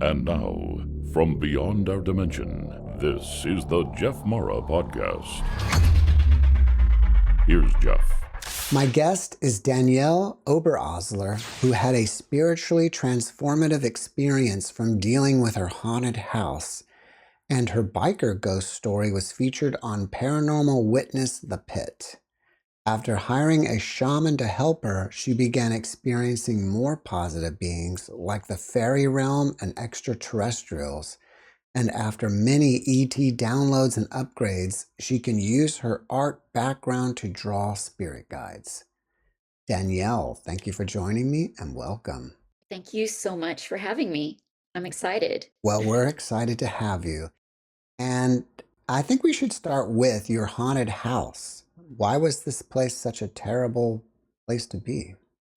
And now, from beyond our dimension, this is the JeffMara podcast. Here's Jeff. My guest is Danielle Oberosler, who had a spiritually transformative experience from dealing with her haunted house, and her biker ghost story was featured on Paranormal Witness: The Pit. After hiring a shaman to help her, she began experiencing more positive beings like the fairy realm and extraterrestrials. And after many ET downloads and upgrades, she can use her art background to draw spirit guides. Danielle, thank you for joining me and welcome. Thank you so much for having me. I'm excited. Well, we're excited to have you. And I think we should start with your haunted house. Why was this place such a terrible place to be?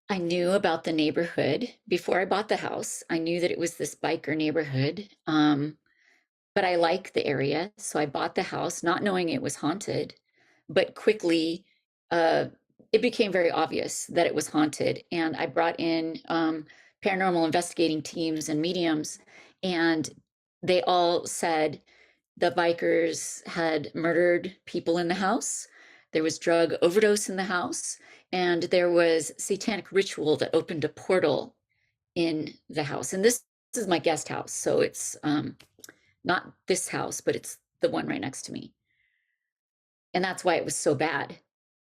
I knew about the neighborhood before I bought the house. I knew that it was this biker neighborhood, but I like the area. So I bought the house not knowing it was haunted, but quickly it became very obvious that it was haunted. And I brought in paranormal investigating teams and mediums, and they all said the bikers had murdered people in the house. There was drug overdose in the house, and there was satanic ritual that opened a portal in the house. And this is my guest house, so it's not this house, but it's the one right next to me. And that's why it was so bad.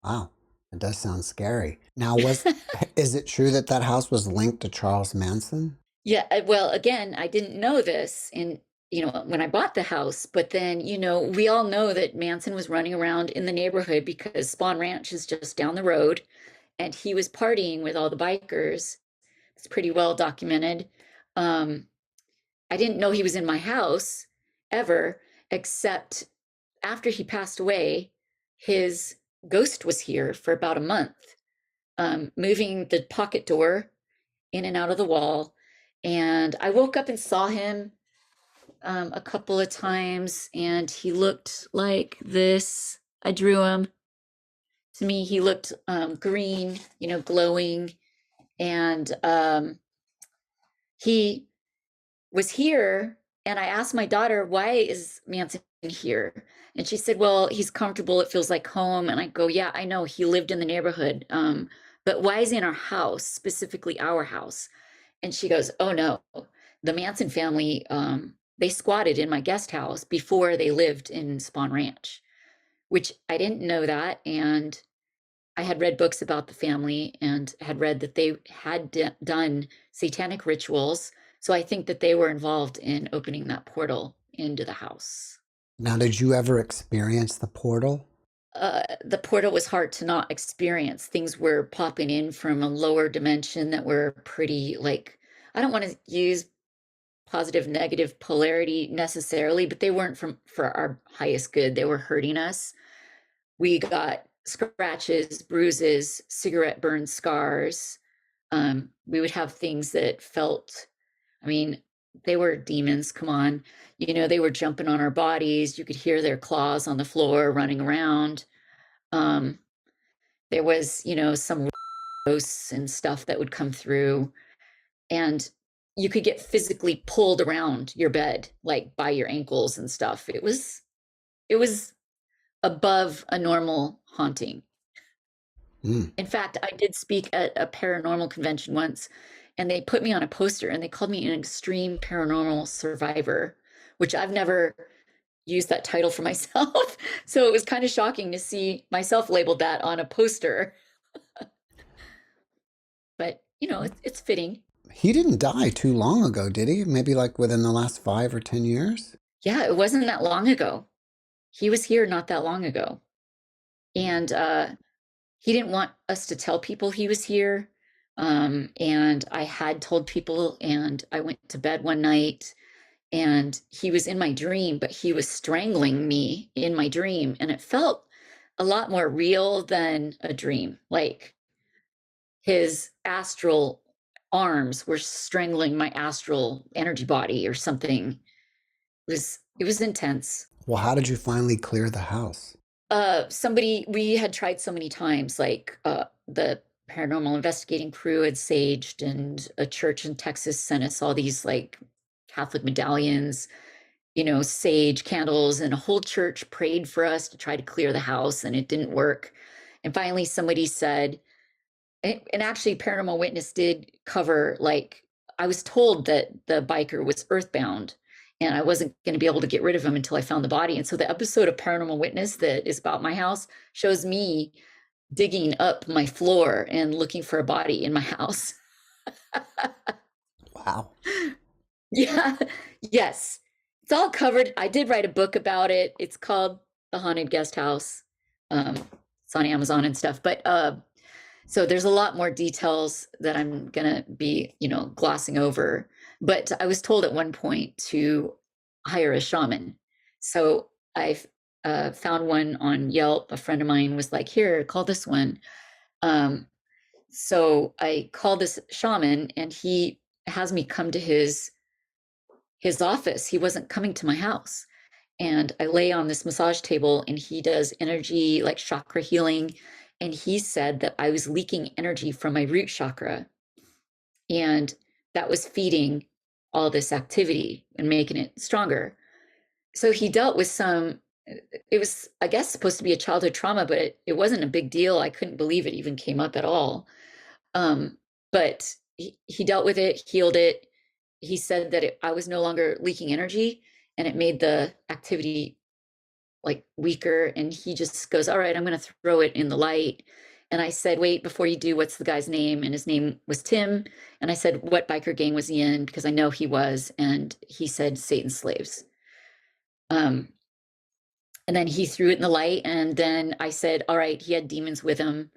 Wow, it does sound scary. Now, is it true that that house was linked to Charles Manson? Yeah, well, again, I didn't know this when I bought the house, but then, we all know that Manson was running around in the neighborhood because Spawn Ranch is just down the road, and he was partying with all the bikers. It's pretty well documented. I didn't know he was in my house ever, except after he passed away, his ghost was here for about a month, moving the pocket door in and out of the wall. And I woke up and saw him a couple of times, and he looked like this. I drew him. To me, he looked green, glowing. And he was here, and I asked my daughter, why is Manson here? And she said, well, he's comfortable. It feels like home. And I go, yeah, I know he lived in the neighborhood. But why is he in our house, specifically our house? And she goes, oh no, the Manson family, they squatted in my guest house before they lived in Spawn Ranch, which I didn't know that. And I had read books about the family and had read that they had done satanic rituals. So I think that they were involved in opening that portal into the house. Now, did you ever experience the portal? The portal was hard to not experience. Things were popping in from a lower dimension that were pretty, I don't want to use positive, negative polarity necessarily, but they weren't for our highest good. They were hurting us. We got scratches, bruises, cigarette burn scars. We would have things that felt, they were demons, come on. They were jumping on our bodies. You could hear their claws on the floor running around. There was, some ghosts and stuff that would come through. And you could get physically pulled around your bed, like by your ankles and stuff. It was above a normal haunting. In fact, I did speak at a paranormal convention once, and they put me on a poster and they called me an extreme paranormal survivor, which I've never used that title for myself. So it was kind of shocking to see myself labeled that on a poster. But, it's fitting. He didn't die too long ago, did he? Maybe like within the last 5 or 10 years? Yeah, it wasn't that long ago. He was here not that long ago. And he didn't want us to tell people he was here. And I had told people, and I went to bed one night, and he was in my dream, but he was strangling me in my dream. And it felt a lot more real than a dream. Like his astral arms were strangling my astral energy body or something. It was intense. Well, how did you finally clear the house? We had tried so many times, the paranormal investigating crew had saged, and a church in Texas sent us all these Catholic medallions, sage candles, and a whole church prayed for us to try to clear the house, and it didn't work. And finally, somebody said, and actually, Paranormal Witness did cover, like, I was told that the biker was earthbound and I wasn't going to be able to get rid of him until I found the body. And so the episode of Paranormal Witness that is about my house shows me digging up my floor and looking for a body in my house. Wow. Yeah. Yes. It's all covered. I did write a book about it. It's called The Haunted Guest House. It's on Amazon and stuff. But so there's a lot more details that I'm gonna be, glossing over. But I was told at one point to hire a shaman. So I've found one on Yelp. A friend of mine was like, "Here, call this one." So I called this shaman, and he has me come to his office. He wasn't coming to my house. And I lay on this massage table, and he does energy, like chakra healing. And he said that I was leaking energy from my root chakra, and that was feeding all this activity and making it stronger. So he dealt with it was, I guess, supposed to be a childhood trauma, but it wasn't a big deal. I couldn't believe it even came up at all. But he dealt with it, healed it. He said that I was no longer leaking energy, and it made the activity like weaker. And he just goes, "All right, I'm going to throw it in the light." And I said, "Wait, before you do, what's the guy's name?" And his name was Tim. And I said, "What biker gang was he in?" Because I know he was. And he said, "Satan's Slaves." And then he threw it in the light. And then I said, "All right, he had demons with him."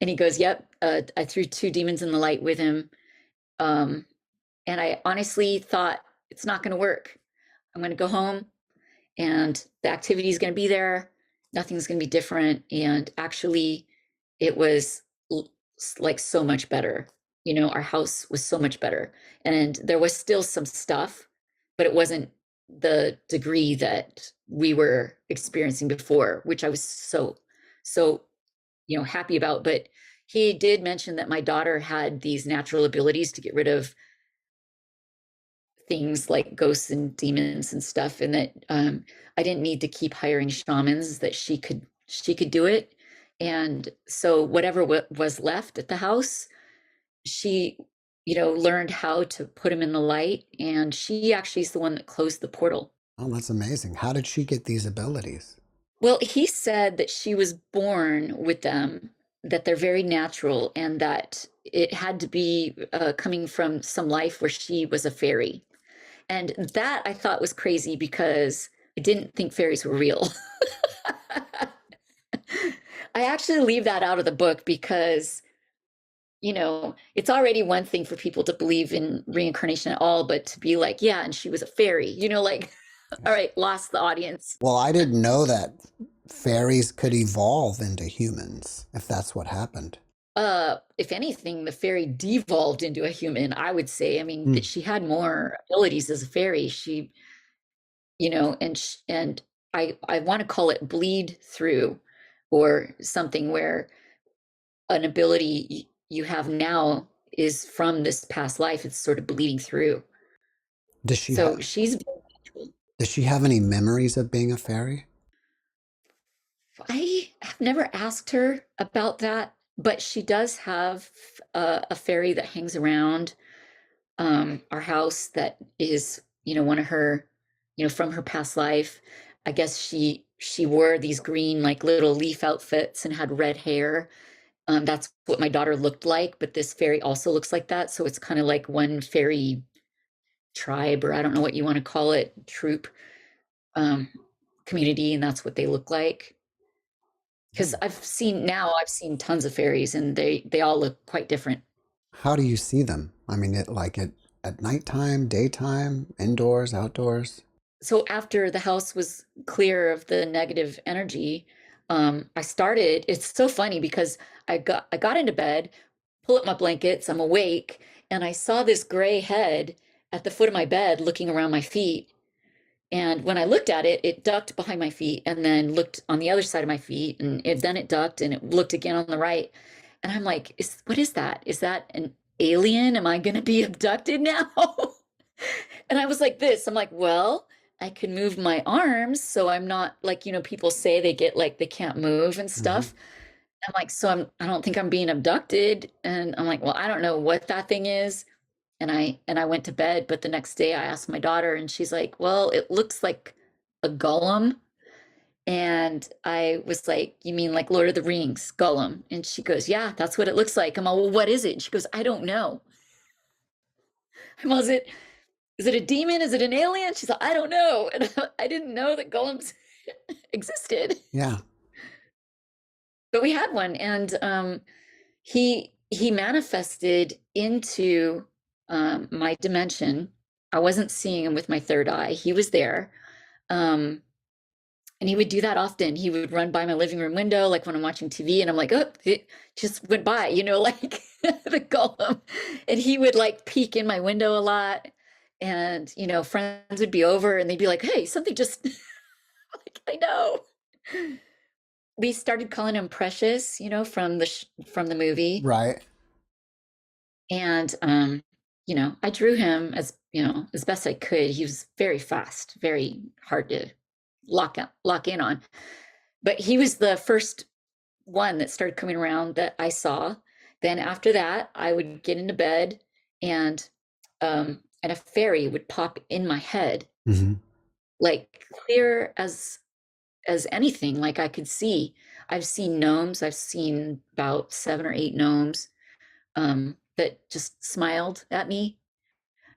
And he goes, "Yep, I threw 2 demons in the light with him." And I honestly thought, it's not going to work. I'm going to go home, and the activity is going to be there. Nothing's going to be different. And actually, it was like so much better. Our house was so much better. And there was still some stuff, but it wasn't the degree that we were experiencing before, which I was so, happy about. But he did mention that my daughter had these natural abilities to get rid of things like ghosts and demons and stuff, and that I didn't need to keep hiring shamans, that she could do it. And so whatever was left at the house, she learned how to put them in the light, and she actually is the one that closed the portal. Oh, that's amazing. How did she get these abilities? Well, he said that she was born with them, that they're very natural, and that it had to be coming from some life where she was a fairy. And that I thought was crazy, because I didn't think fairies were real. I actually leave that out of the book because, it's already one thing for people to believe in reincarnation at all, but to be like, yeah, and she was a fairy, like, all right, lost the audience. Well, I didn't know that fairies could evolve into humans, if that's what happened. If anything, the fairy devolved into a human, I would say. I mean, that she had more abilities as a fairy. She, and I want to call it bleed through, or something, where an ability you have now is from this past life. It's sort of bleeding through. Does she So she's, does she have any memories of being a fairy? I have never asked her about that, but she does have a fairy that hangs around our house, that is, one of her, from her past life. I guess she wore these green, like, little leaf outfits and had red hair. That's what my daughter looked like, but this fairy also looks like that. So it's kind of like one fairy tribe, or I don't know what you want to call it, troop, community, and that's what they look like. Because I've seen tons of fairies, and they all look quite different. How do you see them? I mean, at nighttime, daytime, indoors, outdoors? So after the house was clear of the negative energy, it's so funny, because I got into bed, pull up my blankets, I'm awake, and I saw this gray head at the foot of my bed looking around my feet. And when I looked at it, it ducked behind my feet, and then looked on the other side of my feet, and then it ducked, and it looked again on the right. And I'm like, what is that? Is that alien? Am I going to be abducted now? And I was like this. I'm like, well, I can move my arms, so I'm not like, people say they get like they can't move and Hmm. stuff. I'm like, so I don't think I'm being abducted. And I'm like, well, I don't know what that thing is. And I went to bed, but the next day I asked my daughter and she's like, well, it looks like a golem. And I was like, you mean like Lord of the Rings, Gollum? And she goes, yeah, that's what it looks like. I'm like, well, what is it? And she goes, I don't know. I'm like, is it a demon? Is it an alien? She's like, I don't know. And I didn't know that golems existed. Yeah. But we had one, and he manifested into my dimension. I wasn't seeing him with my third eye. He was there. Um, and he would do that often. He would run by my living room window, like when I'm watching TV, and I'm like, oh, it just went by, like the golem. And he would like peek in my window a lot. And, friends would be over and they'd be like, hey, something just, like, I know. We started calling him Precious, from the movie. Right. And, I drew him as best I could. He was very fast, very hard to lock in on. But he was the first one that started coming around that I saw. Then after that, I would get into bed and a fairy would pop in my head, Hmm. like clear as anything, like I could see. I've seen gnomes. I've seen about 7 or 8 gnomes that just smiled at me.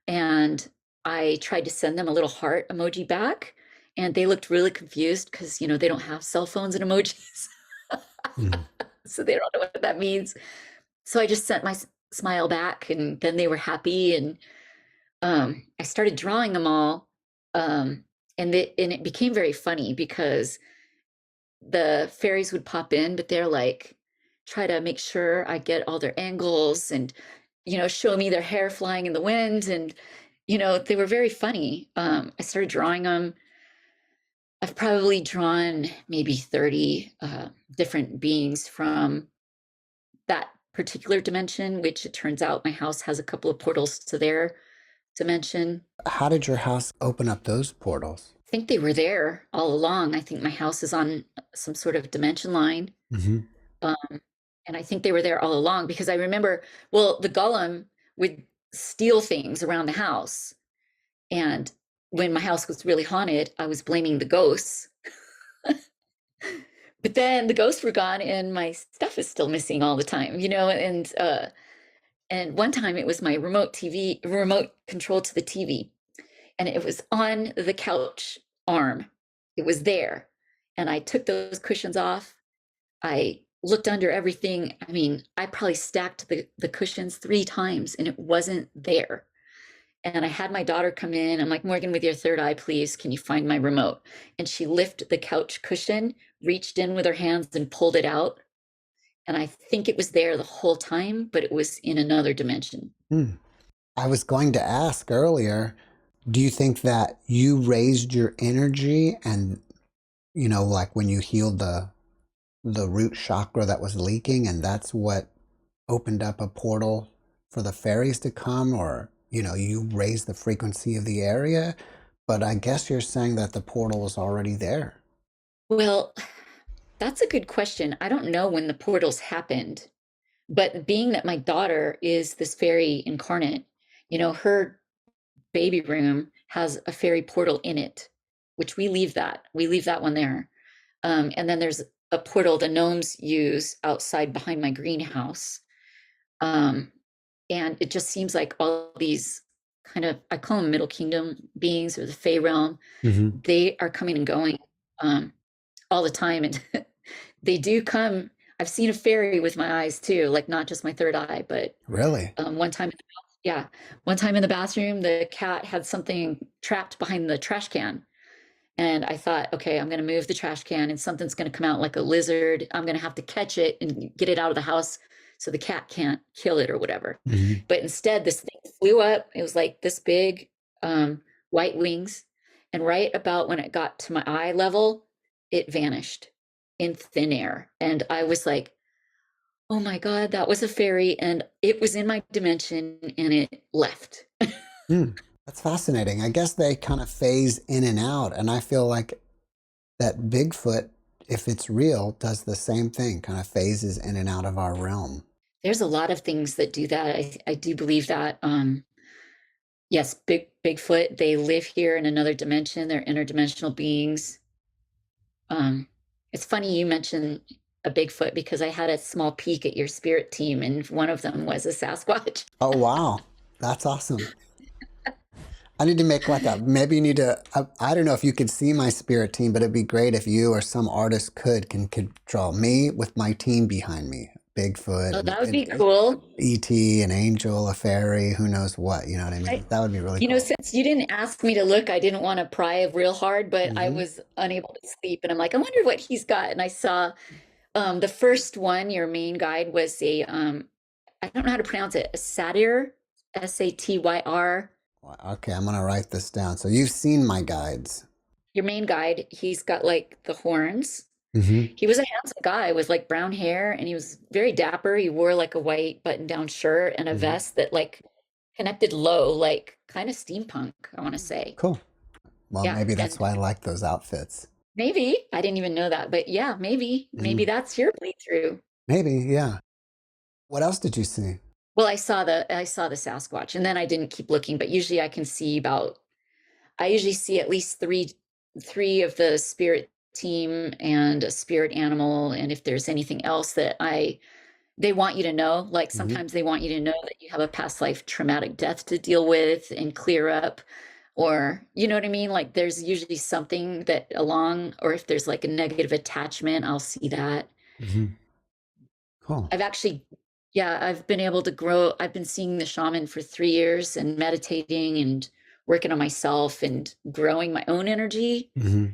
And I tried to send them a little heart emoji back. And they looked really confused because, they don't have cell phones and emojis. Hmm. So they don't know what that means. So I just sent my smile back and then they were happy. And I started drawing them all. And it became very funny because the fairies would pop in, but they're like, try to make sure I get all their angles and, show me their hair flying in the wind. And, they were very funny. I started drawing them. I've probably drawn maybe 30 different beings from that particular dimension, which it turns out my house has a couple of portals to their dimension. How did your house open up those portals? I think they were there all along. I think my house is on some sort of dimension line. Hmm. Um, and I think they were there all along because I remember, well, the golem would steal things around the house. And when my house was really haunted, I was blaming the ghosts. But then the ghosts were gone and my stuff is still missing all the time, and one time it was my remote control to the TV, and it was on the couch arm. It was there. And I took those cushions off. I looked under everything. I mean, I probably stacked the cushions 3 times and it wasn't there. And I had my daughter come in. I'm like, Morgan, with your third eye, please, can you find my remote? And she lifted the couch cushion, reached in with her hands and pulled it out. And I think it was there the whole time, but it was in another dimension. Hmm. I was going to ask earlier, do you think that you raised your energy and, like when you healed the root chakra that was leaking and that's what opened up a portal for the fairies to come, or, you raised the frequency of the area? But I guess you're saying that the portal was already there. Well, that's a good question. I don't know when the portals happened, but being that my daughter is this fairy incarnate, her baby room has a fairy portal in it, which we leave that. We leave that one there. And then there's a portal the gnomes use outside behind my greenhouse. Um, and it just seems like all these kind of, I call them Middle Kingdom beings or the Fey realm, Hmm. they are coming and going all the time. And they do come. I've seen a fairy with my eyes too, like not just my third eye, but Really? one time, yeah, one time in the bathroom, the cat had something trapped behind the trash can. And I thought, okay, I'm going to move the trash can and something's going to come out like a lizard. I'm going to have to catch it and get it out of the house so the cat can't kill it or whatever. Hmm. But instead, this thing flew up. It was like this big, white wings. And right about when it got to my eye level, it vanished in thin air. And I was like, oh my God, that was a fairy and it was in my dimension and it left. Hmm. That's fascinating. I guess they kind of phase in and out, and I feel like that Bigfoot, if it's real, does the same thing, kind of phases in and out of our realm. There's a lot of things that do that. I do believe that. Yes, Bigfoot, they live here in another dimension. They're interdimensional beings. Um, it's funny you mentioned a Bigfoot because I had a small peek at your spirit team, and one of them was a Sasquatch. Oh, wow. That's awesome. I need to make like a, maybe you need to, I don't know if you could see my spirit team, but it'd be great if you or some artist could draw me with my team behind me. Bigfoot Oh, and, that would be cool. E.T., an angel, a fairy, who knows what, you know what I mean? I, That would be really cool. since you didn't ask me to look, I didn't want to pry real hard, but I Hmm. was unable to sleep. And I'm like, I wonder what he's got. And I saw the first one, your main guide was a, I don't know how to pronounce it, a satyr, Satyr. Okay, I'm going to write this down. So you've seen my guides. Your main guide, he's got like the horns. Hmm. He was a handsome guy with like brown hair and he was very dapper. He wore like a white button-down shirt and a Hmm. vest that like connected low, like kind of steampunk, I want to say. Cool. Well, Yeah, maybe that's and why I like those outfits. maybe I didn't even know that, but yeah, maybe Mm, that's your bleed through. maybe, yeah. What else did you see? Well, I saw the Sasquatch and then I didn't keep looking, but usually I usually see at least three of the spirit team and a spirit animal, and if there's anything else that I they want you to know, like Hmm. sometimes they want you to know that you have a past life traumatic death to deal with and clear up, or you know what I mean? Like there's usually something that along, or if there's like a negative attachment, I'll see that. Hmm. Cool. I've actually, yeah, I've been able to grow. I've been seeing the shaman for 3 years and meditating and working on myself and growing my own energy, Hmm.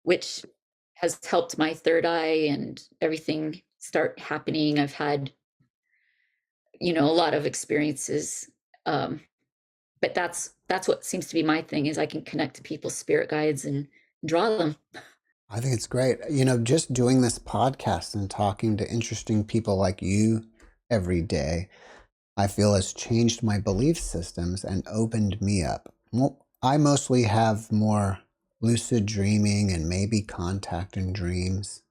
which has helped my third eye and everything start happening. I've had, a lot of experiences. Um, but that's what seems to be my thing is I can connect to people's spirit guides and draw them. I think it's great. Just doing this podcast and talking to interesting people like you every day, I feel has changed my belief systems and opened me up. Well, I mostly have more lucid dreaming and maybe contact in dreams.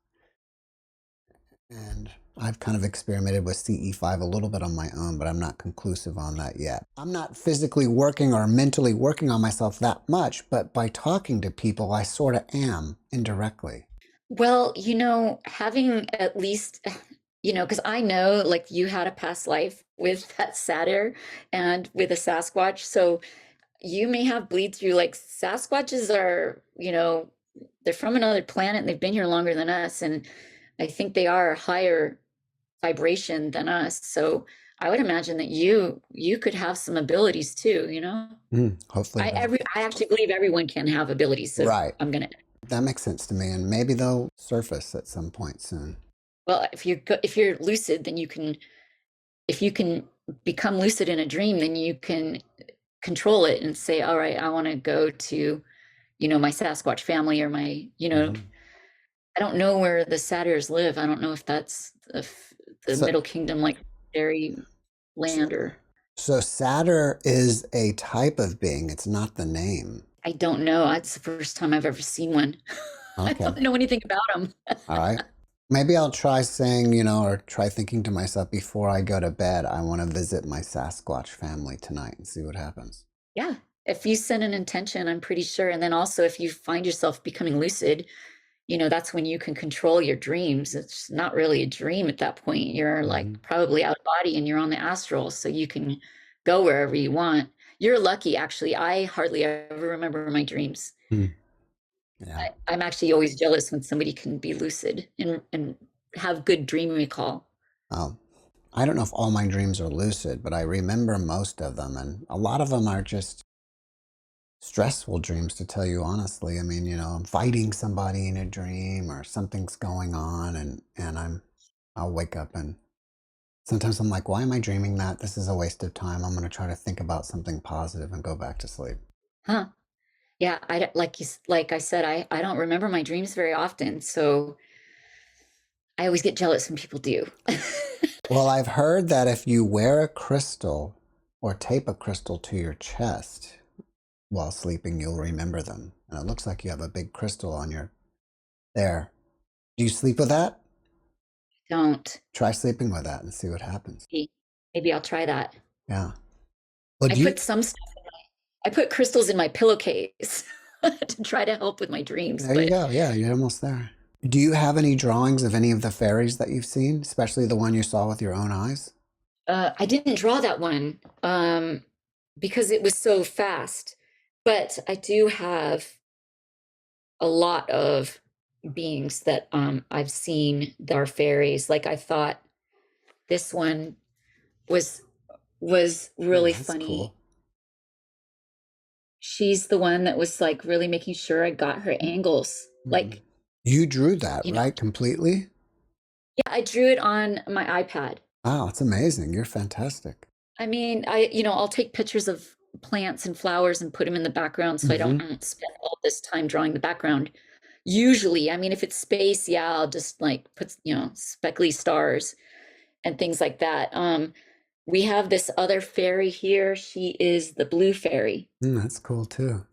And I've kind of experimented with CE5 a little bit on my own, but I'm not conclusive on that yet. I'm not physically working or mentally working on myself that much, but by talking to people, I sort of am indirectly. Well, having at least, because I know like you had a past life with that satyr and with a Sasquatch. So you may have bleed through like Sasquatches are, they're from another planet and they've been here longer than us. And I think they are higher vibration than us. So I would imagine that you could have some abilities too. Hopefully, I actually believe everyone can have abilities. So right. I'm gonna That makes sense to me, and maybe they'll surface at some point soon. well, if you're lucid, then if you can become lucid in a dream, then you can control it and say, all right, I want to go to, my Sasquatch family or Hmm. I don't know where the satyrs live. I don't know if that's the So, Middle Kingdom, like fairy land, or so Satyr is a type of being. It's not the name. I don't know. It's the first time I've ever seen one. I Okay. don't know anything about them. All right. Maybe I'll try saying, or try thinking to myself before I go to bed, I want to visit my Sasquatch family tonight and see what happens. Yeah. If you set an intention, I'm pretty sure. And then also, if you find yourself becoming lucid, that's when you can control your dreams. It's not really a dream at that point. You're Hmm. like probably out of body and you're on the astral, so you can go wherever you want. You're lucky, actually. I hardly ever remember my dreams. Hmm. Yeah. I'm actually always jealous when somebody can be lucid and have good dream recall. Oh, I don't know if all my dreams are lucid, but I remember most of them. And a lot of them are just stressful dreams, to tell you honestly. I mean, I'm fighting somebody in a dream or something's going on and I'll wake up and sometimes I'm like, why am I dreaming that? This is a waste of time. I'm going to try to think about something positive and go back to sleep. Huh. Yeah, like I said, I don't remember my dreams very often, so I always get jealous when people do. Well, I've heard that if you wear a crystal or tape a crystal to your chest while sleeping, you'll remember them. And it looks like you have a big crystal on your there. Do you sleep with that? Don't. Try sleeping with that and see what happens. Maybe I'll try that. Yeah. Well, I do you? put some stuff I put crystals in my pillowcase to try to help with my dreams, There you but go. Yeah, you're almost there. Do you have any drawings of any of the fairies that you've seen, especially the one you saw with your own eyes? I didn't draw that one because it was so fast. But I do have a lot of beings that I've seen that are fairies. Like I thought this one was Oh, really that's funny. cool. She's the one that was like really making sure I got her angles. Mhm. Like, You drew that, you know, right? Completely? yeah, I drew it on my iPad. Wow, it's amazing. You're fantastic. I mean, I'll take pictures of plants and flowers and put them in the background so Hmm. I don't spend all this time drawing the background. Usually, I mean, if it's space, yeah, I'll just like put, speckly stars and things like that. We have this other fairy here. She is the blue fairy. That's cool too.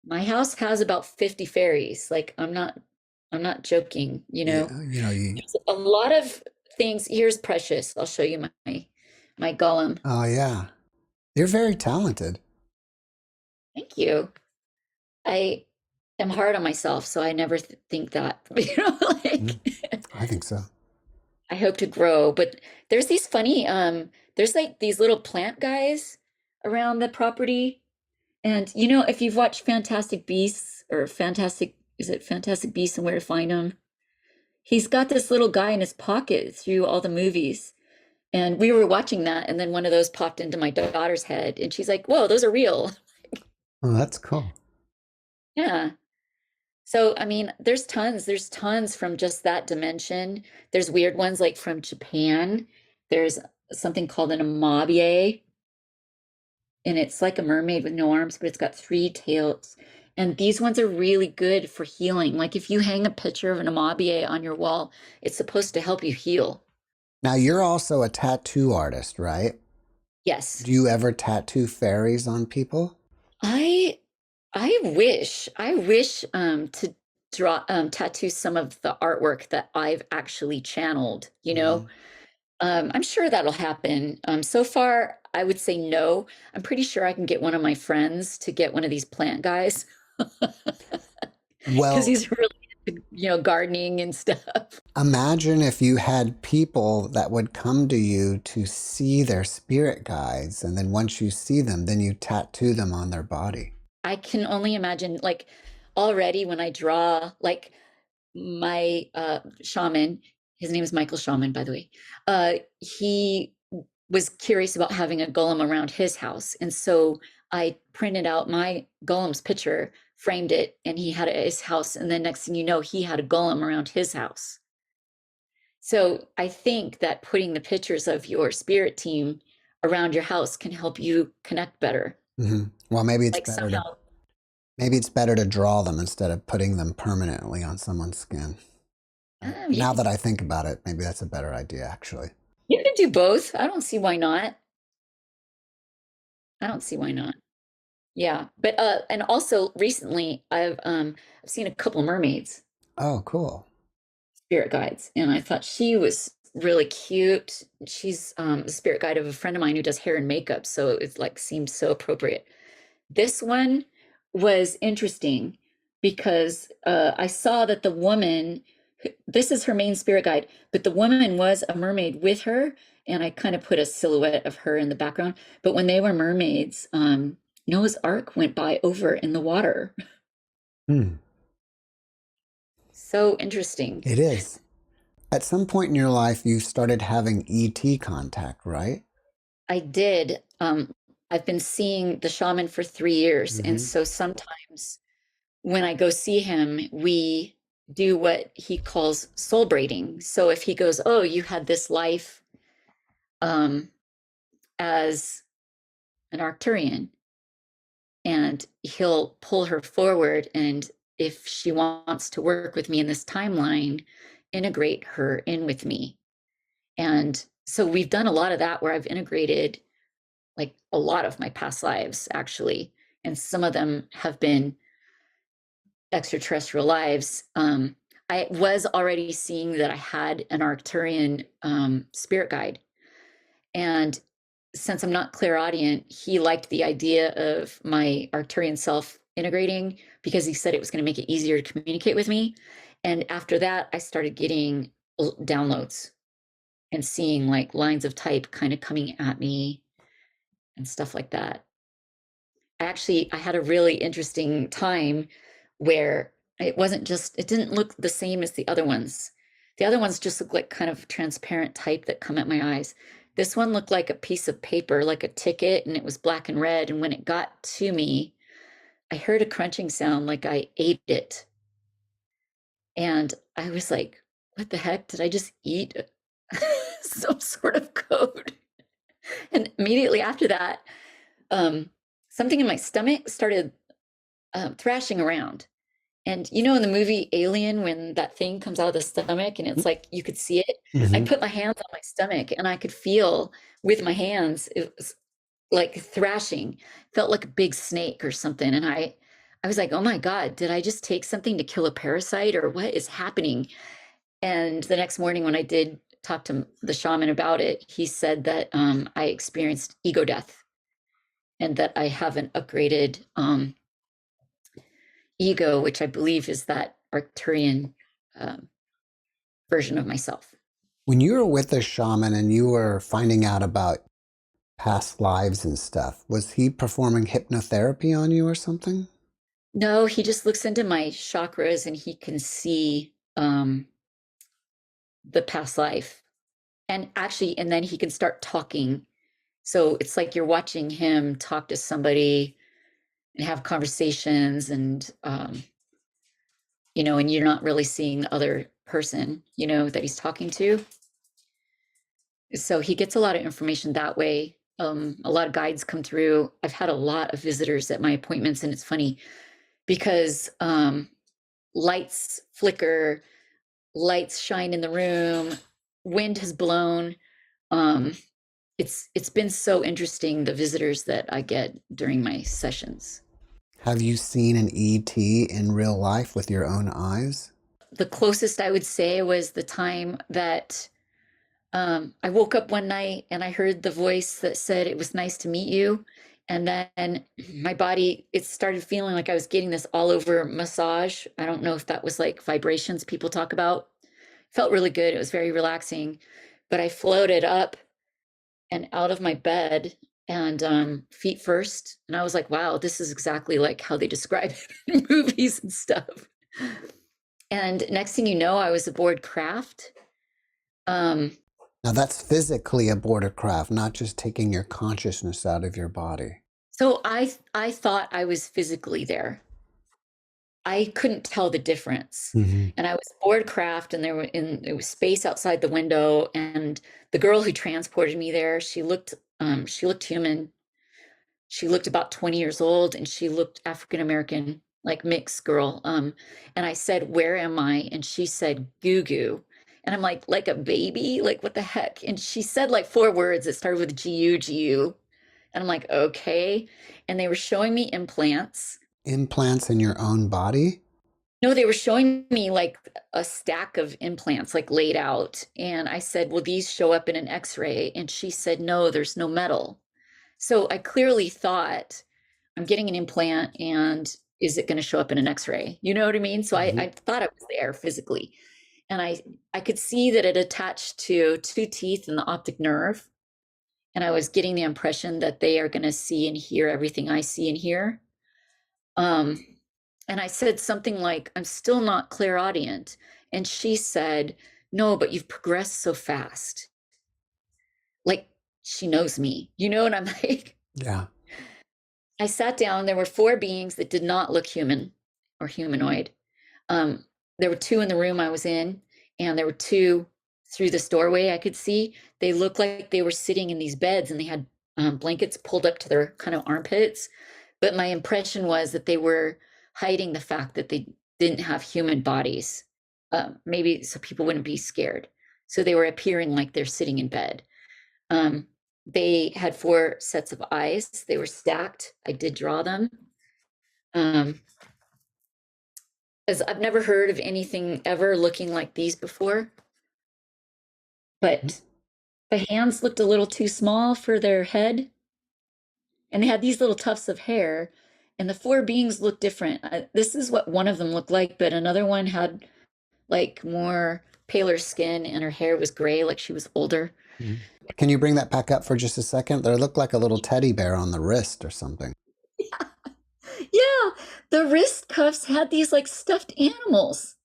My house has about 50 fairies. Like I'm not joking, Yeah, There's a lot of things. Here's Precious. I'll show you my golem. oh yeah. You're very talented. Thank you. I am hard on myself, so I never think that, Mm, like I think so. I hope to grow. But there's these funny, there's like these little plant guys around the property. And if you've watched Fantastic Beasts or is it Fantastic Beasts and Where to Find Them? He's got this little guy in his pocket through all the movies. And we were watching that, and then one of those popped into my daughter's head, and she's like, "Whoa, those are real." Oh, that's cool. Yeah. So, I mean, there's tons from just that dimension. There's weird ones like from Japan. There's something called an amabie, and it's like a mermaid with no arms, but it's got three tails. And these ones are really good for healing. Like if you hang a picture of an amabie on your wall, it's supposed to help you heal. Now, you're also a tattoo artist, right? Yes. Do you ever tattoo fairies on people? I I wish to draw tattoo some of the artwork that I've actually channeled, Hmm. I'm sure that'll happen. So far, I would say no. I'm pretty sure I can get one of my friends to get one of these plant guys because Well, he's really into, gardening and stuff. imagine if you had people that would come to you to see their spirit guides, and then once you see them, then you tattoo them on their body. I can only imagine, like, already when I draw, like, my shaman, his name is Michael Shaman, by the way. He was curious about having a golem around his house. And so I printed out my golem's picture, framed it, and he had it at his house. And then next thing you know, he had a golem around his house. So I think that putting the pictures of your spirit team around your house can help you connect better. Well, Like somehow, maybe it's better to draw them instead of putting them permanently on someone's skin. you Now can, that I think about it, maybe that's a better idea, actually. you can do both. I don't see why not. I don't see why not. Yeah, but and also recently I've seen a couple mermaids, Oh, cool. spirit guides, and I thought she was really cute. She's the spirit guide of a friend of mine who does hair and makeup, so it like seemed so appropriate. This one was interesting because I saw that the woman, this is her main spirit guide, but the woman was a mermaid with her, and I kind of put a silhouette of her in the background. But when they were mermaids, Noah's Ark went by over in the water. Hmm. So interesting. It is. At some point in your life, you started having ET contact, right? I did. I've been seeing the shaman for 3 years, and Hmm. so sometimes when I go see him, we do what he calls soul braiding. So if he goes, "Oh, you had this life um, as an Arcturian," and he'll pull her forward, and if she wants to work with me in this timeline, integrate her in with me. And so we've done a lot of that where I've integrated like a lot of my past lives actually. And some of them have been extraterrestrial lives. I was already seeing that I had an Arcturian spirit guide. And since I'm not clairaudient, he liked the idea of my Arcturian self integrating because he said it was going to make it easier to communicate with me. And after that, I started getting downloads and seeing like lines of type kind of coming at me and stuff like that. I had a really interesting time where it didn't look the same as the other ones. The other ones just look like kind of transparent type that come at my eyes. This one looked like a piece of paper, like a ticket, and it was black and red. And when it got to me, I heard a crunching sound like I ate it. And I was like, what the heck? Did I just eat some sort of code? And immediately after that, something in my stomach started thrashing around. And you know, in the movie Alien, when that thing comes out of the stomach and it's like you could see it, I put my hands on my stomach and I could feel with my hands, it was like thrashing, felt like a big snake or something. And I was like, oh my God, did I just take something to kill a parasite or what is happening? And the next morning, when I did talk to the shaman about it, he said that I experienced ego death and that I have an upgraded ego, which I believe is that Arcturian um, version of myself. When you were with the shaman and you were finding out about past lives and stuff, was he performing hypnotherapy on you or something? No, he just looks into my chakras and he can see the past life. And then he can start talking. So it's like you're watching him talk to somebody and have conversations and, and you're not really seeing the other person, that he's talking to. So he gets a lot of information that way. A lot of guides come through. I've had a lot of visitors at my appointments, and it's funny because lights flicker, lights shine in the room, wind has blown. It's been so interesting, the visitors that I get during my sessions. Have you seen an ET in real life with your own eyes? The closest I would say was the time that I woke up one night and I heard the voice that said, "It was nice to meet you." And then my body, it started feeling like I was getting this all over massage. I don't know if that was like vibrations people talk about. Felt really good. It was very relaxing. But I floated up and out of my bed and feet first. And I was like, wow, this is exactly like how they describe it in movies and stuff. And next thing you know, I was aboard craft. Now that's physically aboard a craft, not just taking your consciousness out of your body. So I thought I was physically there. I couldn't tell the difference. Mm-hmm. And I was aboard craft and there was space outside the window. And the girl who transported me there, she looked human. She looked about 20 years old and she looked African American, like mixed girl. And I said, "Where am I?" And she said, "Goo goo." And I'm like a baby? Like, what the heck? And she said like 4 words that started with GU, GU. And I'm like, okay. And they were showing me implants. Implants in your own body? No, they were showing me like a stack of implants like laid out. And I said, "Will these show up in an x-ray?" And she said, "No, there's no metal." So I clearly thought, I'm getting an implant and is it going to show up in an x-ray? You know what I mean? So I thought it was there physically. And I could see that it attached to 2 teeth in the optic nerve. And I was getting the impression that they are going to see and hear everything I see and hear. And I said something like, "I'm still not clairaudient." And she said, "No, but you've progressed so fast." Like she knows me, and I'm like, Yeah. I sat down. There were 4 beings that did not look human or humanoid. Um, there were 2 in the room I was in, and there were 2 through this doorway I could see. They looked like they were sitting in these beds and they had blankets pulled up to their kind of armpits. But my impression was that they were hiding the fact that they didn't have human bodies, maybe so people wouldn't be scared. So they were appearing like they're sitting in bed. They had 4 sets of eyes. They were stacked. I did draw them. Um, as I've never heard of anything ever looking like these before, but the hands looked a little too small for their head, and they had these little tufts of hair, and the 4 beings looked different. This is what one of them looked like, but another one had like more paler skin, and her hair was gray, like she was older. Mhm. Can you bring that back up for just a second? There looked like a little teddy bear on the wrist or something. Yeah, the wrist cuffs had these like stuffed animals.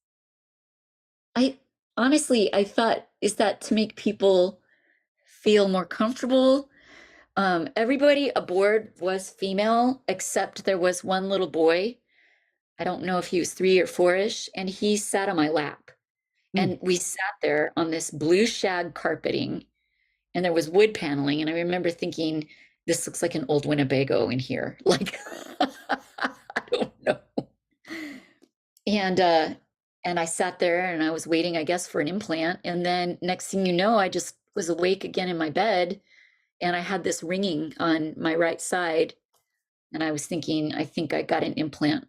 I honestly, I thought, is that to make people feel more comfortable? Everybody aboard was female, except there was one little boy. I don't know if he was 3 or 4-ish, and he sat on my lap. And we sat there on this blue shag carpeting, and there was wood paneling. And I remember thinking, this looks like an old Winnebago in here. Like, I don't know. And I sat there and I was waiting, I guess, for an implant. And then next thing you know, I just was awake again in my bed, and I had this ringing on my right side. And I was thinking, I think I got an implant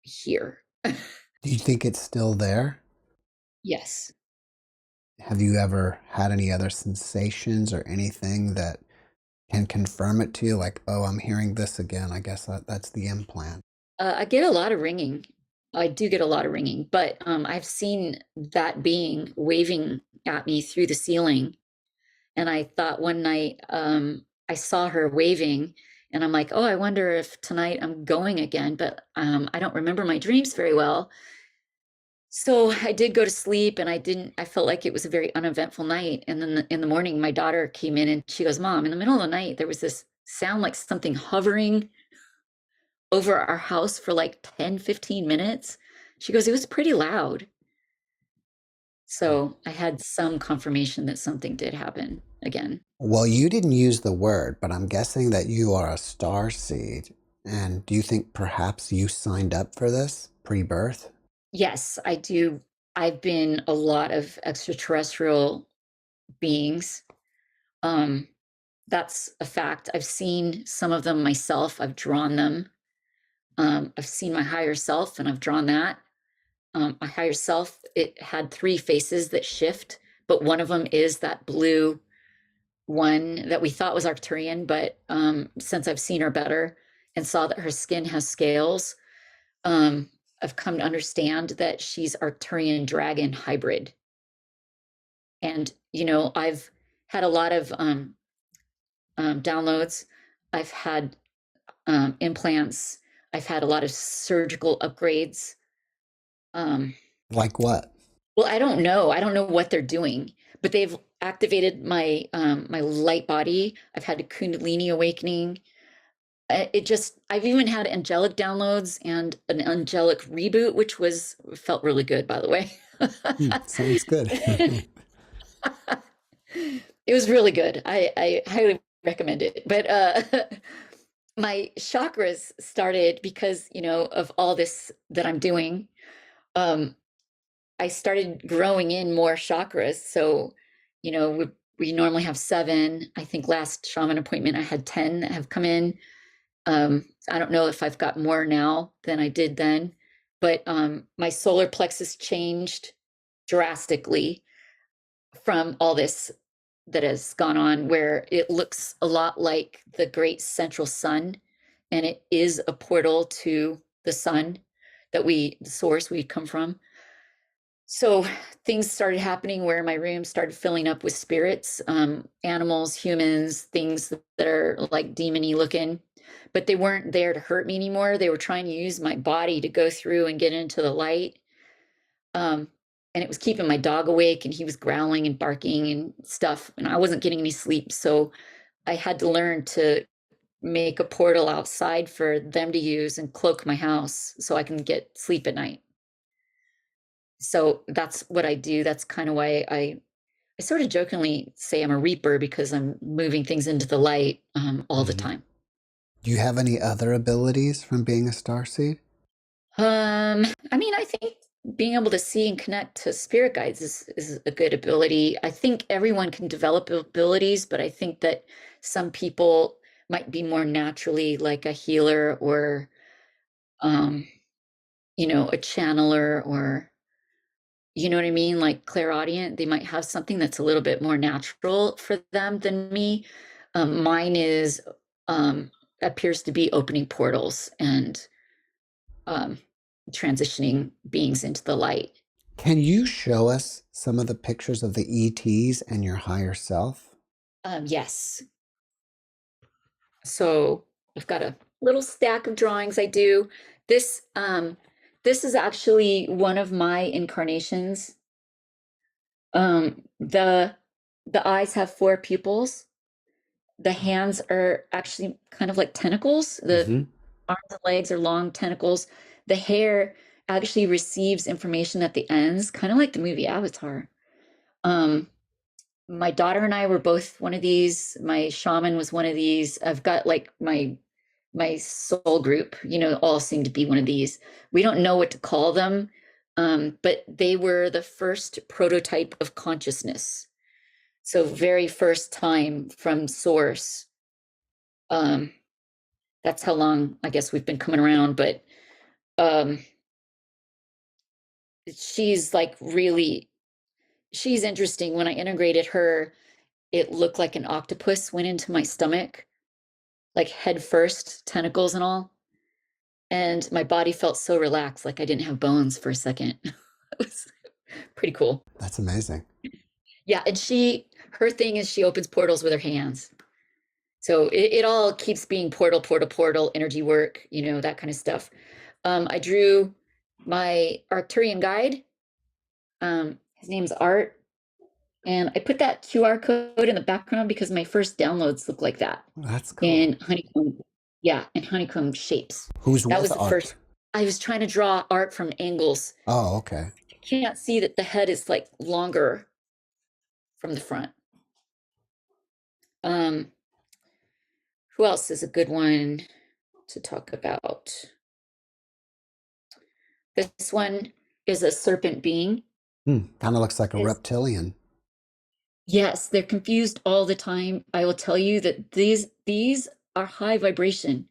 here. Do you think it's still there? Yes. Have you ever had any other sensations or anything that can confirm it to you? Like, oh, I'm hearing this again. I guess that's the implant. I get a lot of ringing. I do get a lot of ringing, but I've seen that being waving at me through the ceiling. And I thought one night I saw her waving, and I'm like, oh, I wonder if tonight I'm going again, but I don't remember my dreams very well. So I did go to sleep, and I felt like it was a very uneventful night. And then in the morning, my daughter came in and she goes, Mom, in the middle of the night, there was this sound like something hovering over our house for like 10, 15 minutes. She goes, it was pretty loud. So I had some confirmation that something did happen again. Well, you didn't use the word, but I'm guessing that you are a star seed. And do you think perhaps you signed up for this pre-birth? Yes, I do. I've been a lot of extraterrestrial beings. Um, that's a fact. I've seen some of them myself. I've drawn them. I've seen my higher self, and I've drawn that. My higher self, it had 3 faces that shift, but one of them is that blue one that we thought was Arcturian, but since I've seen her better and saw that her skin has scales, um, I've come to understand that she's Arcturian dragon hybrid. And, I've had a lot of downloads. I've had implants. I've had a lot of surgical upgrades. Like what? Well, I don't know. I don't know what they're doing, but they've activated my light body. I've had a Kundalini awakening. I've even had angelic downloads and an angelic reboot, which felt really good, by the way. Sounds good. It was really good. I highly recommend it. But my chakras started because, of all this that I'm doing. I started growing in more chakras. So, we normally have 7. I think last shaman appointment, I had 10 that have come in. I don't know if I've got more now than I did then, but my solar plexus changed drastically from all this that has gone on, where it looks a lot like the great central sun, and it is a portal to the sun the source we come from. So things started happening where my room started filling up with spirits, animals, humans, things that are like demony looking, but they weren't there to hurt me anymore. They were trying to use my body to go through and get into the light. And it was keeping my dog awake, and he was growling and barking and stuff, and I wasn't getting any sleep. So I had to learn to make a portal outside for them to use and cloak my house so I can get sleep at night. So that's what I do. That's kind of why I sort of jokingly say I'm a reaper, because I'm moving things into the light all the time. Do you have any other abilities from being a starseed? I mean, I think being able to see and connect to spirit guides is a good ability. I think everyone can develop abilities, but I think that some people might be more naturally like a healer or um, a channeler or you know what I mean, like clairaudient. They might have something that's a little bit more natural for them than me. Mine is um appears to be opening portals and um transitioning beings into the light. Can you show us some of the pictures of the ETs and your higher self? Yes. So I've got a little stack of drawings I do. This is actually one of my incarnations. The eyes have four pupils. The hands are actually kind of like tentacles. The Mm-hmm. arms and legs are long tentacles. The hair actually receives information at the ends, kind of like the movie Avatar. Um, my daughter and I were both one of these. My shaman was one of these. I've got like my soul group, all seem to be one of these. We don't know what to call them, but they were the first prototype of consciousness. So very first time from source. Um, that's how long I guess we've been coming around, but um, she's like really, she's interesting. When I integrated her, it looked like an octopus went into my stomach, like head first, tentacles and all. And my body felt so relaxed, like I didn't have bones for a second. It was pretty cool. That's amazing. Yeah, and her thing is she opens portals with her hands. So it all keeps being portal, portal, portal, energy work, that kind of stuff. I drew my Arcturian guide. His name's Art. And I put that QR code in the background because my first downloads look like that That's cool. in honeycomb. Yeah, in honeycomb shapes. Who's That with was the Art? first. I was trying to draw art from angles. Oh, okay. You can't see that the head is like longer from the front. Um, who else is a good one to talk about? This one is a serpent being. Kind of looks like a It's, reptilian. yes, they're confused all the time. I will tell you that these are high vibration.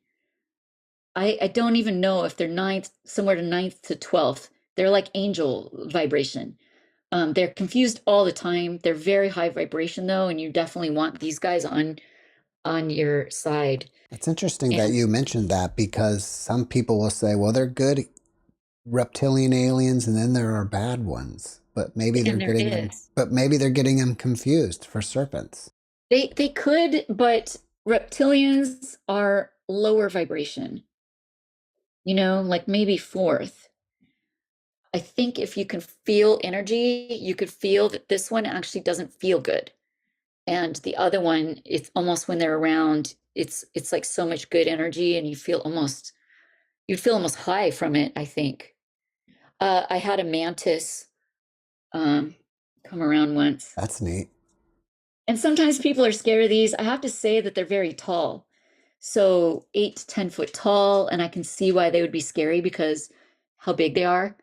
I don't even know if they're ninth, somewhere to ninth to 12th. They're like angel vibration. They're confused all the time. They're very high vibration though, and you definitely want these guys on your side. It's interesting that And you mentioned that because some people will say, well, they're good reptilian aliens and then there are bad ones. and there is. But maybe they're getting them confused for serpents. They could, but reptilians are lower vibration, like maybe fourth. I think if you can feel energy, you could feel that this one actually doesn't feel good. And the other one, it's almost when they're around, it's like so much good energy and you'd feel almost high from it, I think. I had a mantis um come around once. That's neat. And sometimes people are scared of these. I have to say that they're very tall. So 8 to 10 foot tall, and I can see why they would be scary because how big they are.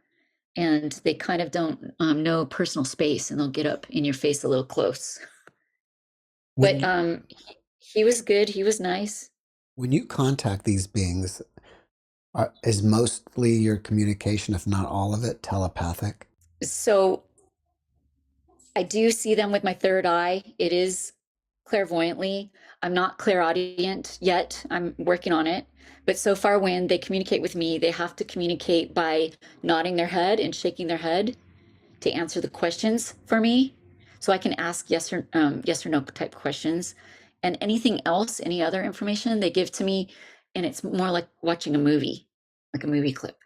And they kind of don't know personal space and they'll get up in your face a little close. When But you, he was good, he was nice. when you contact these beings, is mostly your communication, if not all of it, telepathic? So I do see them with my third eye. It is clairvoyantly. I'm not clairaudient yet. I'm working on it. But so far, when they communicate with me, they have to communicate by nodding their head and shaking their head to answer the questions for me. So I can ask yes or no type questions. And anything else, any other information they give to me, and it's more like watching a movie, like a movie clip.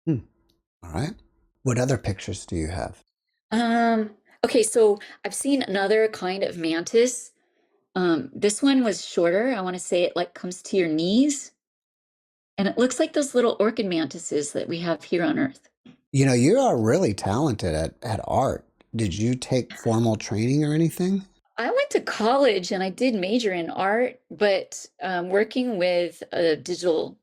Hmm. All right. What other pictures do you have? Um, okay, so I've seen another kind of mantis. This one was shorter. I want to say it like comes to your knees. And it looks like those little orchid mantises that we have here on Earth. You are really talented at art. Did you take formal training or anything? I went to college and I did major in art, but working with digital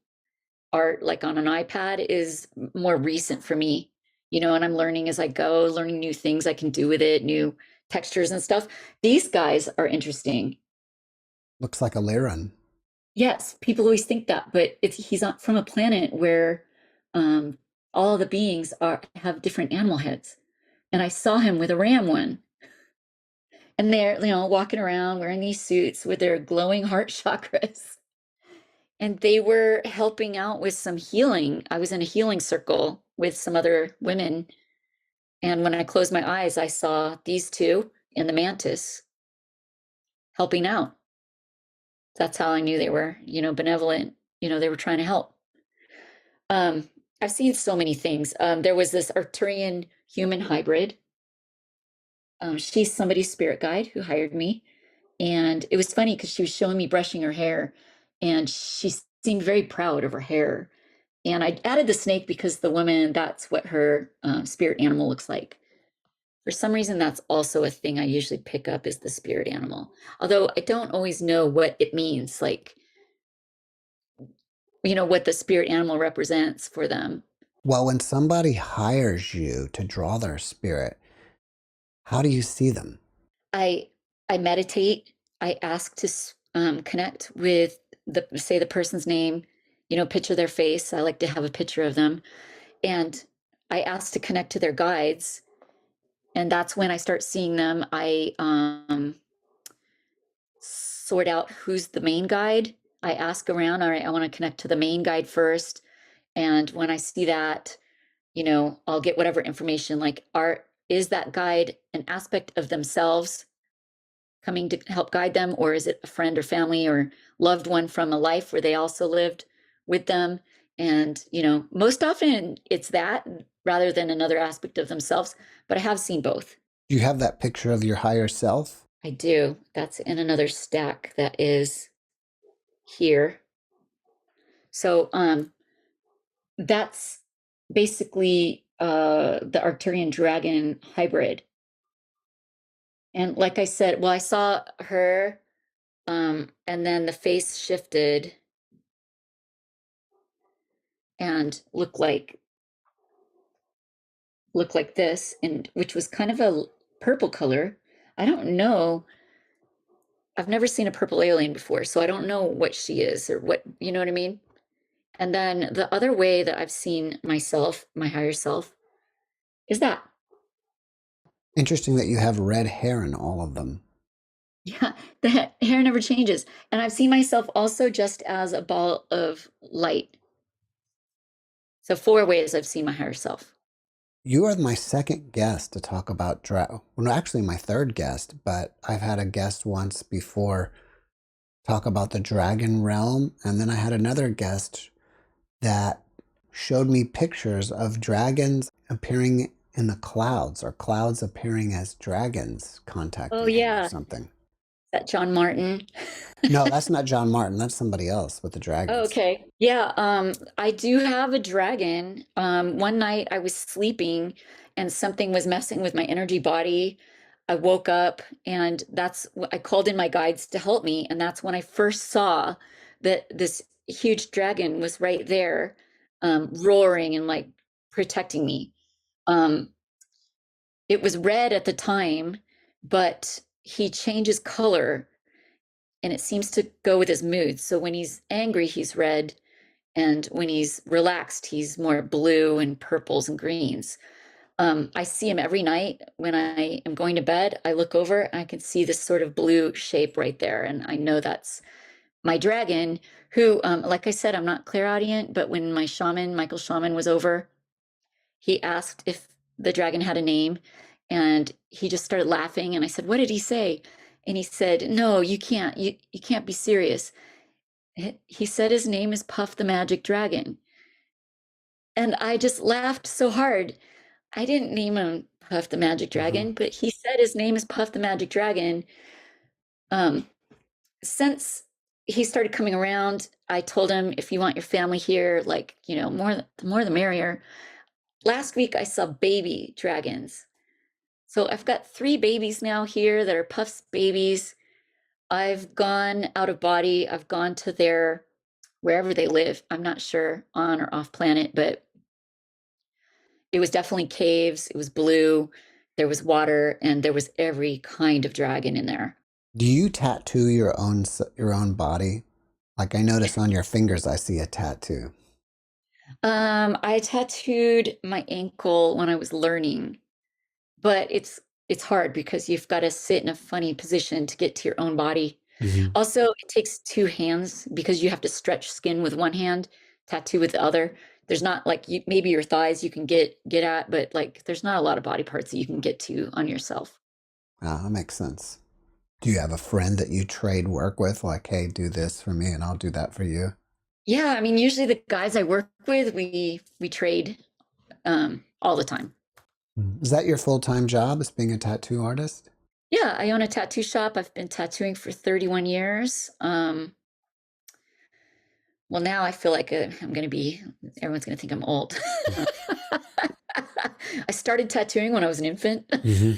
art, like on an iPad, is more recent for me. and I'm learning as I go, learning new things I can do with it, new textures and stuff. These guys are interesting. Looks like a Lyran. Yes, people always think that, but he's on from a planet where um, all the beings have different animal heads. And I saw him with a ram one. And they're, walking around wearing these suits with their glowing heart chakras. And they were helping out with some healing. I was in a healing circle with some other women. And when I closed my eyes, I saw these two and the mantis helping out. That's how I knew they were, benevolent. They were trying to help. Um, I've seen so many things. There was this Arcturian human hybrid. She's somebody's spirit guide who hired me. And it was funny because she was showing me brushing her hair, and she seemed very proud of her hair. And I added the snake because the woman, that's what her spirit animal looks like. For some reason, that's also a thing I usually pick up is the spirit animal. Although I don't always know what it means, like, what the spirit animal represents for them. Well, when somebody hires you to draw their spirit, how do you see them? I I meditate. I ask to connect with say the person's name, picture their face. I like to have a picture of them, and I ask to connect to their guides, and that's when I start seeing them. I sort out who's the main guide. I ask around. All right, I want to connect to the main guide first, and when I see that, I'll get whatever information. Like, is that guide an aspect of themselves coming to help guide them, or is it a friend or family or loved one from a life where they also lived with them? And most often it's that rather than another aspect of themselves, but I have seen both. Do you have that picture of your higher self? I do. That's in another stack that is here. So that's basically the Arcturian dragon hybrid. And like I said, well, I saw her and then the face shifted and looked like this, and which was kind of a purple color. I don't know. I've never seen a purple alien before, so I don't know what she is or what, you know what I mean? And then the other way that I've seen myself, my higher self, is that. Interesting that you have red hair in all of them. Yeah, the hair never changes. And I've seen myself also just as a ball of light. So 4 ways I've seen my higher self. You are my second guest to talk about well, actually my third guest, but I've had a guest once before talk about the dragon realm, and then I had another guest that showed me pictures of dragons appearing in the clouds or clouds appearing as dragons Oh contacting him or yeah, is something. that John Martin? No, that's not John Martin. That's somebody else with the Oh, dragons. okay. Yeah, I do have a dragon. One night I was sleeping and something was messing with my energy body. I woke up and I called in my guides to help me, and that's when I first saw that this huge dragon was right there, roaring and like protecting me. Um, it was red at the time, but he changes color and it seems to go with his mood. So when he's angry, he's red. And when he's relaxed, he's more blue and purples and greens. I see him every night when I am going to bed. I look over and I can see this sort of blue shape right there. And I know that's my dragon, who, like I said, I'm not clairaudient, but when my shaman, Michael Shaman, was over, he asked if the dragon had a name. And he just started laughing. And I said, "What did he say?" And he said, "No, you can't. You can't be serious." He said his name is Puff the Magic Dragon. And I just laughed so hard. I didn't name him Puff the Magic Uh-huh. Dragon, but he said his name is Puff the Magic Dragon. Um, since he started coming around, I told him, if you want your family here, like, the more the merrier. Last week I saw baby dragons. So I've got 3 babies now here that are Puff's babies. I've gone out of body. I've gone to wherever they live. I'm not sure on or off planet, but It was definitely caves. It was blue. There was water, and there was every kind of dragon in there. Do you tattoo your own body? Like I notice on your fingers, I see a tattoo. I tattooed my ankle when I was learning, but it's hard because you've got to sit in a funny position to get to your own body. Hmm. Also, it takes two hands because you have to stretch skin with one hand, tattoo with the other. There's not like maybe your thighs you can get at, but like there's not a lot of body parts that you can get to on yourself. Ah, that makes sense. Do you have a friend that you trade work with? Like, hey, do this for me and I'll do that for you. Yeah, I mean, usually the guys I work with, we trade all the time. Is that your full-time job, as being a tattoo artist? Yeah, I own a tattoo shop. I've been tattooing for 31 years. Well, now I feel like I'm going to be, everyone's going to think I'm old. I started tattooing when I was an infant. Hmm.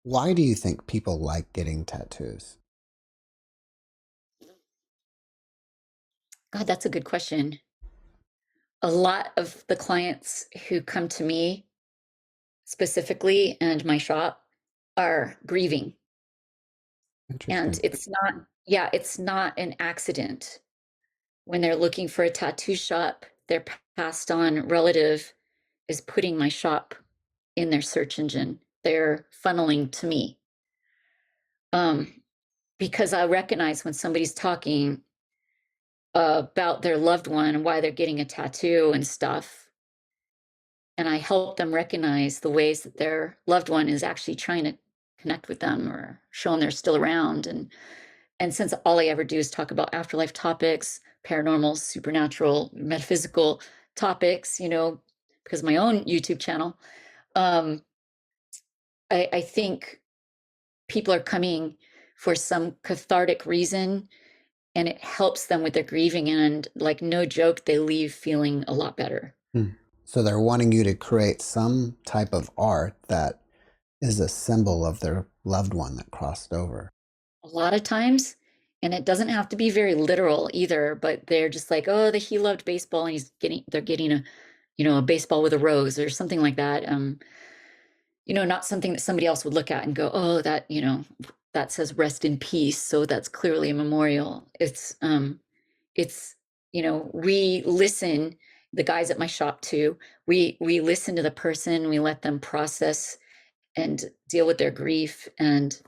Why do you think people like getting tattoos? God, that's a good question. A lot of the clients who come to me specifically and my shop are grieving. And Interesting. it's not an accident. When they're looking for a tattoo shop, their passed on relative is putting my shop in their search engine. They're funneling to me. Because I recognize when somebody's talking about their loved one and why they're getting a tattoo and stuff. And I help them recognize the ways that their loved one is actually trying to connect with them or show them they're still around. And since all I ever do is talk about afterlife topics, paranormal, supernatural, metaphysical topics, because of my own YouTube channel, um, I think people are coming for some cathartic reason, and it helps them with their grieving. And like, no joke, they leave feeling a lot better. Hmm. So they're wanting you to create some type of art that is a symbol of their loved one that crossed over. A lot of times, and it doesn't have to be very literal either, but they're just like, oh, he loved baseball and they're getting a baseball with a rose or something like that. Not something that somebody else would look at and go, oh, that says rest in peace. So that's clearly a memorial. It's, we listen, the guys at my shop too, we listen to the person, we let them process and deal with their grief. And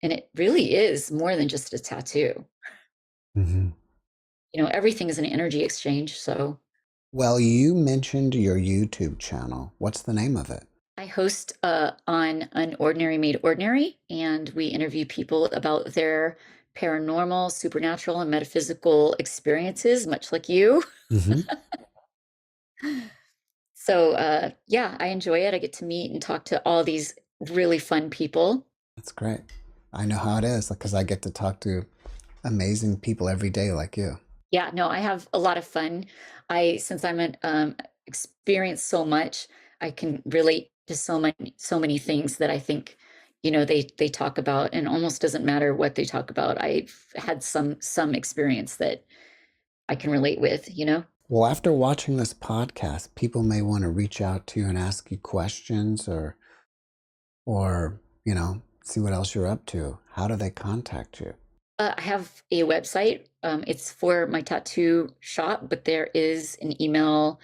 it really is more than just a tattoo. Hmm. Everything is an energy exchange. So Well, you mentioned your YouTube channel. What's the name of it? I host on An Ordinary Made Ordinary, and we interview people about their paranormal, supernatural, and metaphysical experiences, much like you. Hmm. So, yeah, I enjoy it. I get to meet and talk to all these really fun people. That's great. I know how it is because I get to talk to amazing people every day like you. Yeah, no, I have a lot of fun. Since I'm an experienced so much, I can relate to so many things that I think, they talk about, and almost doesn't matter what they talk about. I've had some experience that I can relate with. Well, after watching this podcast, people may want to reach out to you and ask you questions or see what else you're up to. How do they contact you? I have a website. It's for my tattoo shop, but there is an email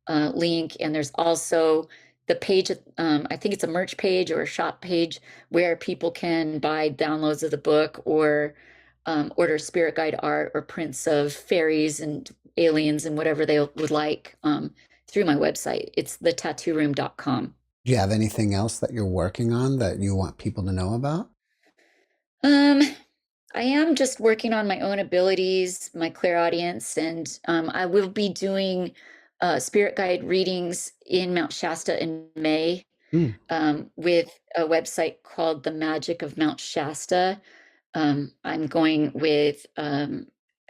link, and there's also the page. I think it's a merch page or a shop page where people can buy downloads of the book or order spirit guide art or prints of fairies and aliens and whatever they would like through my website. It's thetattooroom.com. Do you have anything else that you're working on that you want people to know about? Um, I am just working on my own abilities, my clairaudience, and I will be doing spirit guide readings in Mount Shasta in May Hmm, with a website called The Magic of Mount Shasta. I'm going with her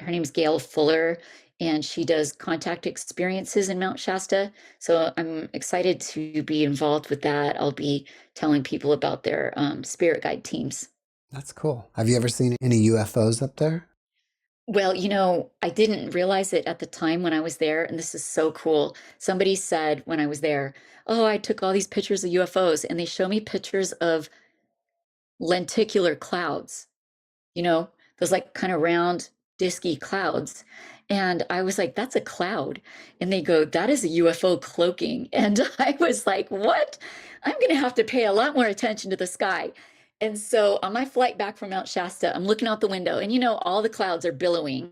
name's Gail Fuller, and she does contact experiences in Mount Shasta. So I'm excited to be involved with that. I'll be telling people about their spirit guide teams. that's cool. Have you ever seen any UFOs up there? Well, I didn't realize it at the time when I was there, and this is so cool. Somebody said when I was there, "Oh, I took all these pictures of UFOs," and they show me pictures of lenticular clouds, you know, those like kind of round, disky clouds. And I was like, that's a cloud. And they go, that is a UFO cloaking. And I was like, what? I'm going to have to pay a lot more attention to the sky. And so on my flight back from Mount Shasta, I'm looking out the window and all the clouds are billowing.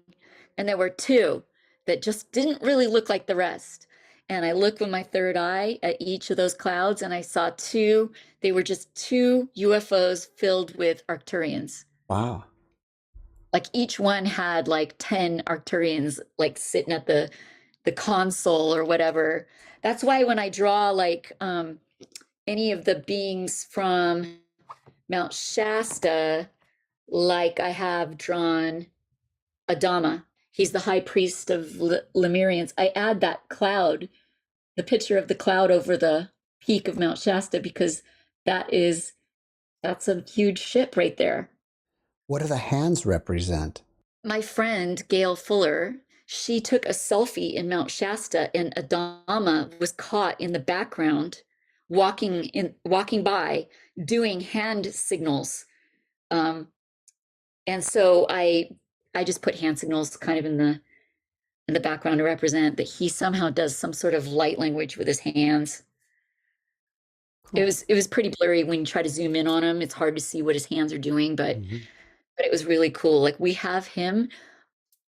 And there were two that just didn't really look like the rest. And I looked with my third eye at each of those clouds and I saw two. They were just two UFOs filled with Arcturians. Wow. Like each one had like 10 Arcturians like sitting at the console or whatever. That's why when I draw like any of the beings from Mount Shasta, like I have drawn Adama. He's the high priest of Lemurians. I add that cloud, the picture of the cloud over the peak of Mount Shasta, because that's a huge ship right there. What do the hands represent? My friend Gail Fuller, she took a selfie in Mount Shasta, and Adama was caught in the background, walking by, doing hand signals. And so I just put hand signals kind of in the background to represent that he somehow does some sort of light language with his hands. Cool. It was pretty blurry when you try to zoom in on him. It's hard to see what his hands are doing, but it was really cool. Like we have him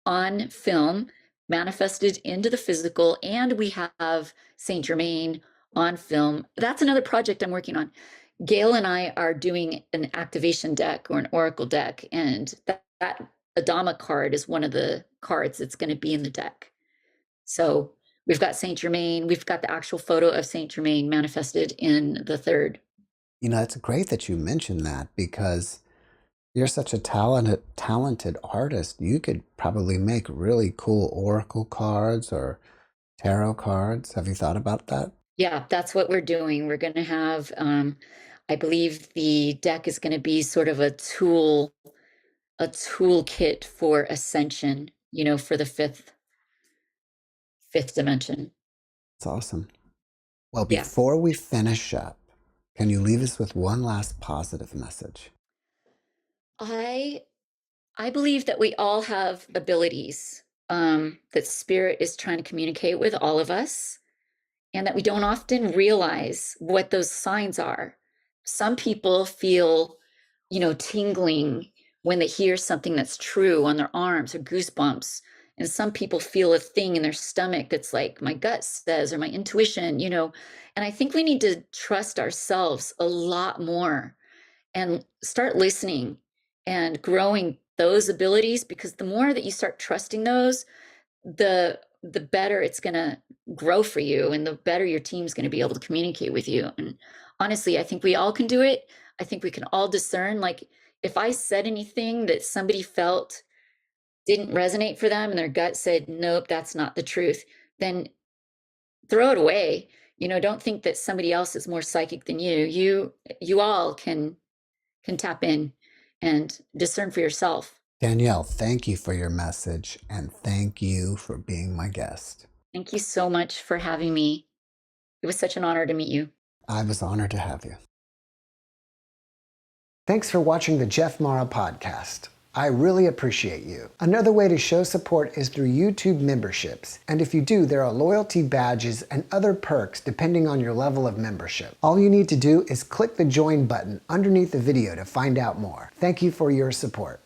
on film manifested into the physical, and we have Saint Germain on film. That's another project I'm working on. Gail and I are doing an activation deck or an oracle deck, and that Adama card is one of the cards that's going to be in the deck. So we've got Saint Germain, we've got the actual photo of Saint Germain manifested in the third. It's great that you mentioned that because you're such a talented artist. You could probably make really cool oracle cards or tarot cards. Have you thought about that? Yeah, that's what we're doing. We're going to have, I believe the deck is going to be sort of a toolkit for ascension, for the fifth dimension. It's awesome. Well, Yeah. before we finish up, can you leave us with one last positive message? I believe that we all have abilities, that spirit is trying to communicate with all of us, and that we don't often realize what those signs are. Some people feel, tingling when they hear something that's true on their arms, or goosebumps. And some people feel a thing in their stomach that's like, my gut says, or my intuition, And I think we need to trust ourselves a lot more and start listening and growing those abilities, because the more that you start trusting those, the better it's going to grow for you, and the better your team's going to be able to communicate with you. And honestly, I think we all can do it. I think we can all discern, like if I said anything that somebody felt didn't resonate for them and their gut said, nope, that's not the truth, then throw it away. Don't think that somebody else is more psychic than you. You all can tap in and discern for yourself. Danielle, thank you for your message, and thank you for being my guest. Thank you so much for having me. It was such an honor to meet you. I was honored to have you. Thanks for watching the JeffMara podcast. I really appreciate you. Another way to show support is through YouTube memberships. And if you do, there are loyalty badges and other perks depending on your level of membership. All you need to do is click the join button underneath the video to find out more. Thank you for your support.